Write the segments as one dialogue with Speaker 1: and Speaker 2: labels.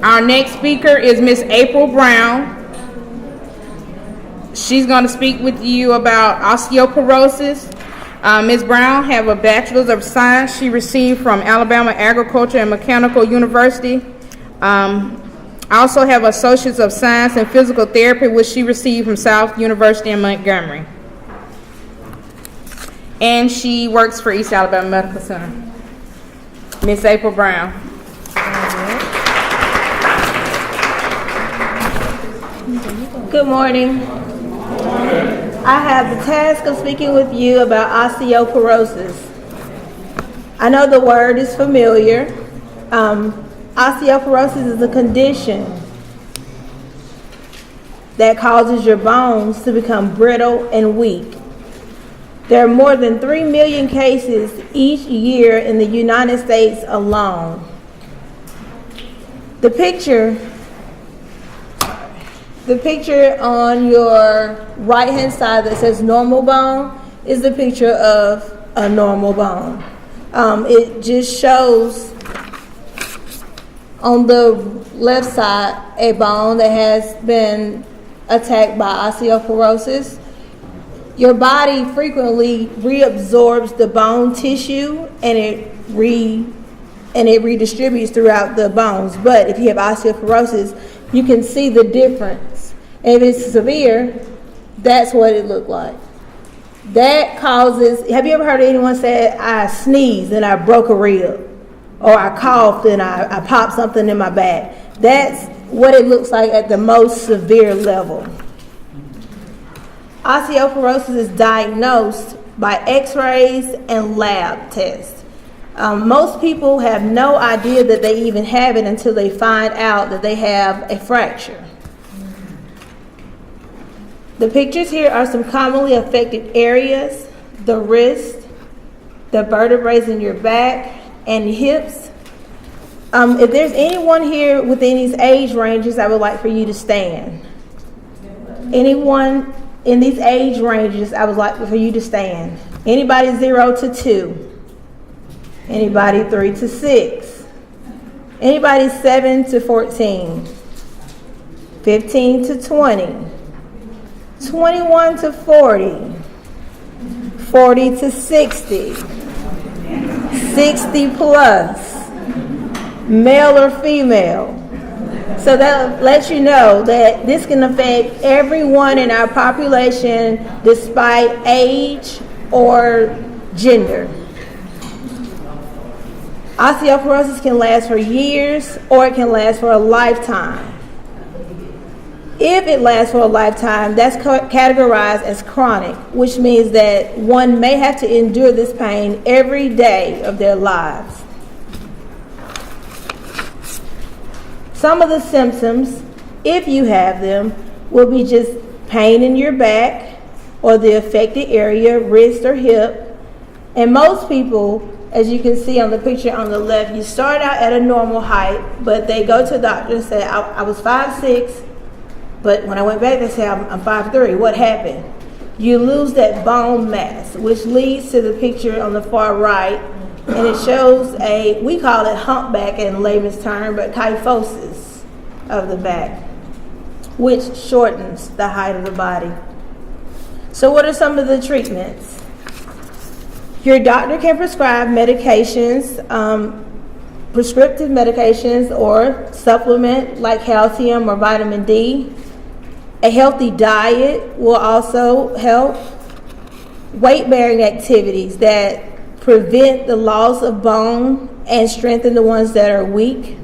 Speaker 1: Our next speaker is Miss April Brown. She's going to speak with you about osteoporosis. Ms. Brown have a Bachelor's of Science she received from Alabama Agriculture and Mechanical University. I also have Associates of Science in Physical Therapy, which she received from South University in Montgomery. And she works for East Alabama Medical Center. Ms. April Brown.
Speaker 2: Good morning. I have the task of speaking with you about osteoporosis. I know the word is familiar. Osteoporosis is a condition that causes your bones to become brittle and weak. There are more than 3 million cases each year in the United States alone. The picture on your right-hand side that says normal bone is the picture of a normal bone. It just shows on the left side a bone that has been attacked by osteoporosis. Your body frequently reabsorbs the bone tissue and it redistributes throughout the bones. But if you have osteoporosis, you can see the difference. If it's severe, that's what it looked like. That causes, have you ever heard anyone say, I sneezed and I broke a rib? Or I coughed and I popped something in my back? That's what it looks like at the most severe level. Osteoporosis is diagnosed by x-rays and lab tests. Most people have no idea that they even have it until they find out that they have a fracture. The pictures here are some commonly affected areas: the wrist, the vertebrae in your back, and hips. If there's anyone here within these age ranges, I would like for you to stand. Anyone in these age ranges, I would like for you to stand. Anybody 0 to 2? Anybody 3 to 6? Anybody 7 to 14? 15 to 20? 21 to 40? 40 to 60? 60 plus? Male or female? So that lets you know that this can affect everyone in our population despite age or gender. Osteoporosis can last for years or it can last for a lifetime. If it lasts for a lifetime, that's categorized as chronic, which means that one may have to endure this pain every day of their lives. Some of the symptoms, if you have them, will be just pain in your back or the affected area, wrist or hip. And most people, as you can see on the picture on the left, you start out at a normal height, but they go to the doctor and say, I was 5'6", but when I went back, they say I'm 5'3". What happened? You lose that bone mass, which leads to the picture on the far right, and it shows we call it humpback in layman's term, but kyphosis of the back, which shortens the height of the body. So what are some of the treatments? Your doctor can prescribe medications, prescriptive medications or supplement like calcium or vitamin D. A healthy diet will also help. Weight-bearing activities that prevent the loss of bone and strengthen the ones that are weak.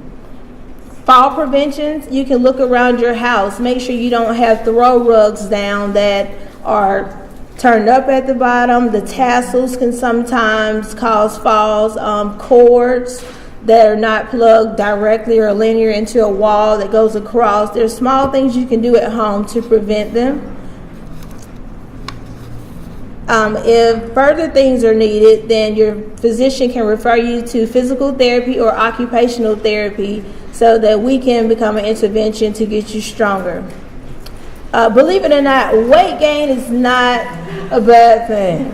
Speaker 2: Fall prevention, you can look around your house. Make sure you don't have throw rugs down that are turned up at the bottom. The tassels can sometimes cause falls. Cords that are not plugged directly or linear into a wall that goes across. There's small things you can do at home to prevent them. If further things are needed, then your physician can refer you to physical therapy or occupational therapy so that we can become an intervention to get you stronger. Believe it or not, weight gain is not a bad thing.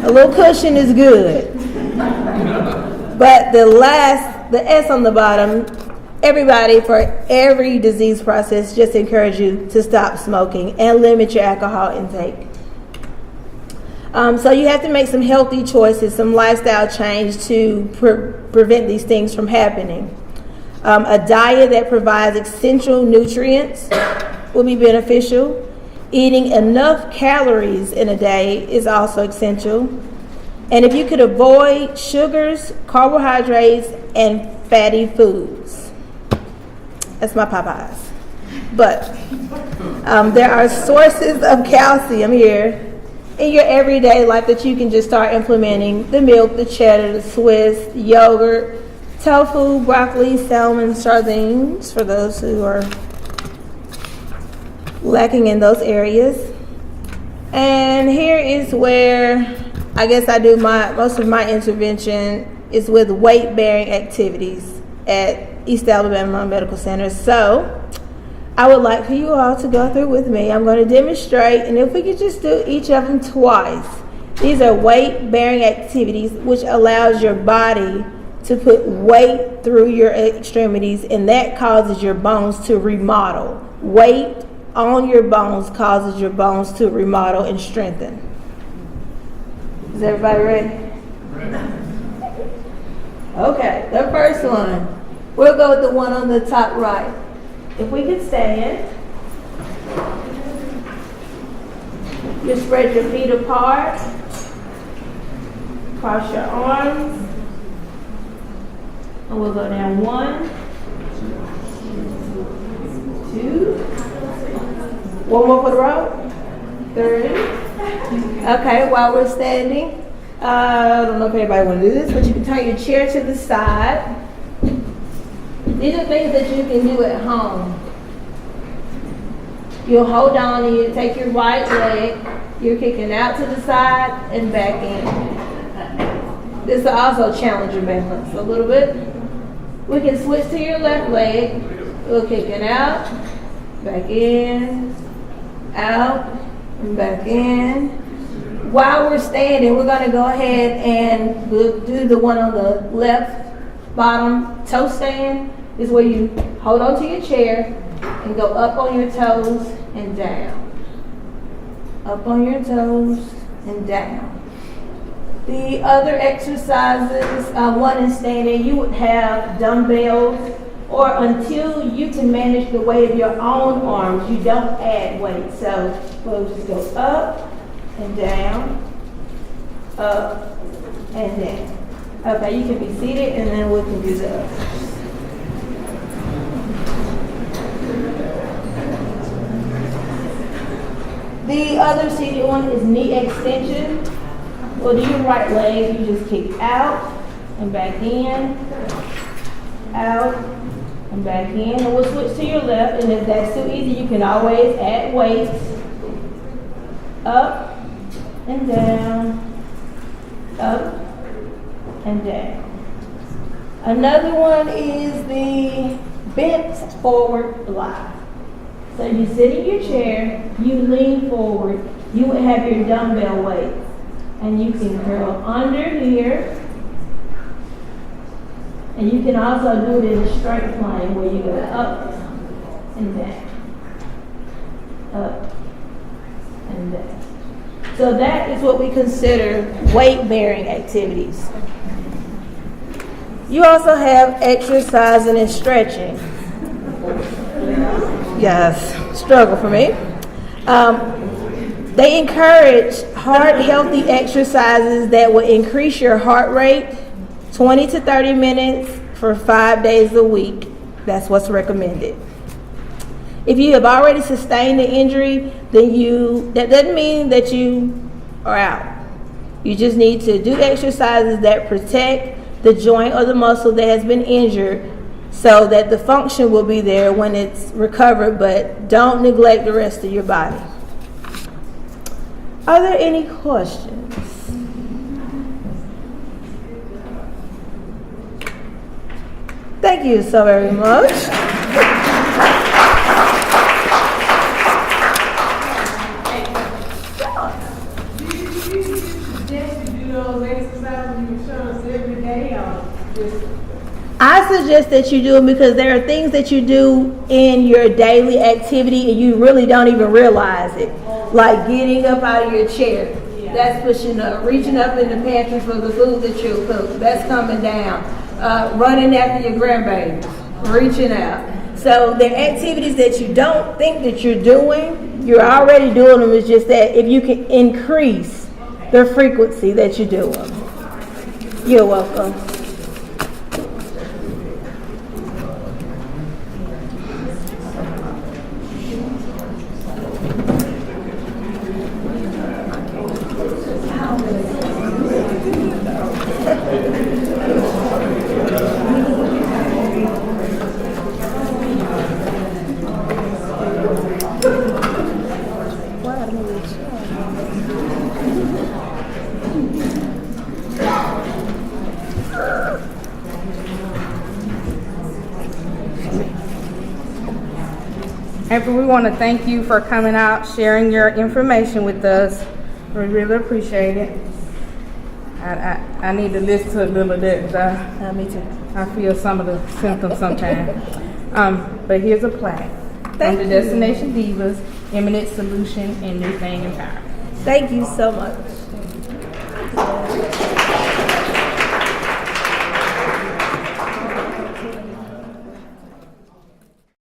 Speaker 2: A little cushion is good. But the S on the bottom everybody, for every disease process, just encourage you to stop smoking and limit your alcohol intake. So you have to make some healthy choices, some lifestyle change to prevent these things from happening. A diet that provides essential nutrients will be beneficial. Eating enough calories in a day is also essential. And if you could avoid sugars, carbohydrates, and fatty foods. That's my Popeyes. But there are sources of calcium here in your everyday life that you can just start implementing. The milk, the cheddar, the Swiss, the yogurt, tofu, broccoli, salmon, sardines, for those who are lacking in those areas. And here is where I guess I do most of my intervention is with weight-bearing activities at East Alabama Medical Center. So I would like for you all to go through with me. I'm going to demonstrate, and if we could just do each of them twice. These are weight-bearing activities, which allows your body to put weight through your extremities, and that causes your bones to remodel. Weight on your bones causes your bones to remodel and strengthen. Is everybody ready? Okay, the first one. We'll go with the one on the top right. If we could stand, you spread your feet apart, cross your arms, and we'll go down 1, 2, one more for the row, 3. Okay, while we're standing, I don't know if anybody want to do this, but you can turn your chair to the side. These are things that you can do at home. You'll hold on and you take your right leg, you're kicking out to the side and back in. This will also challenge your balance a little bit. We can switch to your left leg. We're kicking out, back in, out, and back in. While we're standing, we're going to go ahead and we'll do the one on the left bottom toe stand. This is where you hold on to your chair and go up on your toes and down. Up on your toes and down. The other exercises, one is standing, you would have dumbbells, or until you can manage the weight of your own arms, you don't add weight. So we'll just go up and down, up and down. Okay, you can be seated and then we can do the others. The other seated one is knee extension. Well, do your right leg, you just kick out and back in, out and back in. And we'll switch to your left, and if that's too easy, you can always add weights. Up and down, up and down. Another one is the bent forward lie. So you sit in your chair, you lean forward, you would have your dumbbell weights, and you can curl under here, and you can also do it in a straight plane where you go up and down, up and down. So that is what we consider weight-bearing activities. You also have exercising and stretching. Yes, struggle for me. They encourage heart healthy exercises that will increase your heart rate 20 to 30 minutes for 5 days a week. That's what's recommended. If you have already sustained the injury, then that doesn't mean that you are out. You just need to do exercises that protect the joint or the muscle that has been injured so that the function will be there when it's recovered, but don't neglect the rest of your body. Are there any questions? Thank you so very much. I I suggest that you do it because there are things that you do in your daily activity and you really don't even realize it. Like getting up out of your chair. That's pushing up. Reaching up in the pantry for the food that you'll cook. That's coming down. Running after your grandbabies. Reaching out. So there are activities that you don't think that you're doing. You're already doing them. It's just that if you can increase the frequency that you do them. You're welcome.
Speaker 1: And we want to thank you for coming out, sharing your information with us. We really appreciate it. I need to listen to a little bit.
Speaker 2: Me too.
Speaker 1: I feel some of the symptoms sometimes. But here's a plaque from the
Speaker 2: you.
Speaker 1: Destination Divas, Eminent Solution, and New Thing Empowerment.
Speaker 2: Thank you so much.